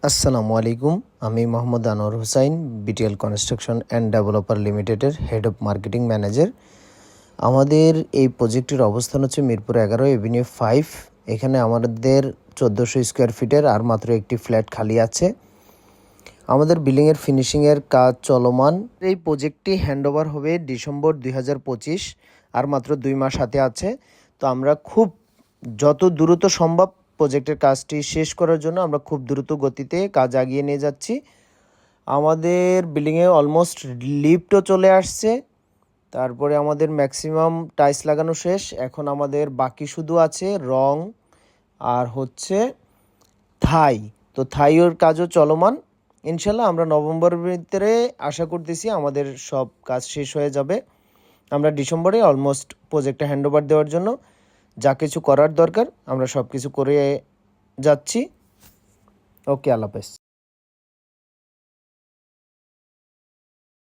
আসসালামু আলাইকুম। আমি Mohammad Anwar Hossain, BTL construction and developer লিমিটেডের হেড অফ মার্কেটিং ম্যানেজার। আমাদের এই প্রজেক্টের অবস্থান হচ্ছে মিরপুর 11 এভিনিউ 5। এখানে আমাদের 1400 স্কোয়ার ফিটের আর মাত্র একটি ফ্ল্যাট খালি আছে। আমাদের বিল্ডিংয়ের ফিনিশিংয়ের কাজ চলমান। এই প্রজেক্টটি হ্যান্ডওভার হবে ডিসেম্বর 2025, আর মাত্র 2 মাস হাতে আছে। তো আমরা খুব যত দ্রুত সম্ভব প্রজেক্টের কাজটি শেষ করার জন্য আমরা খুব দ্রুত গতিতে কাজ এগিয়ে নিয়ে যাচ্ছি। আমাদের বিল্ডিংয়ে অলমোস্ট লিফটও চলে আসছে। তারপরে আমাদের ম্যাক্সিমাম টাইলস লাগানো শেষ। এখন আমাদের বাকি শুধু আছে রং আর হচ্ছে থাই। তো থাইয়ের কাজও চলমান। ইনশাল্লাহ আমরা নভেম্বরের ভিতরে আশা করতেছি আমাদের সব কাজ শেষ হয়ে যাবে। আমরা ডিসেম্বরে অলমোস্ট প্রজেক্টটা হ্যান্ডওভার দেওয়ার জন্য যা কিছু করার দরকার আমরা সব কিছু করে যাচ্ছি। ওকে, আল্লাহ হাফেজ।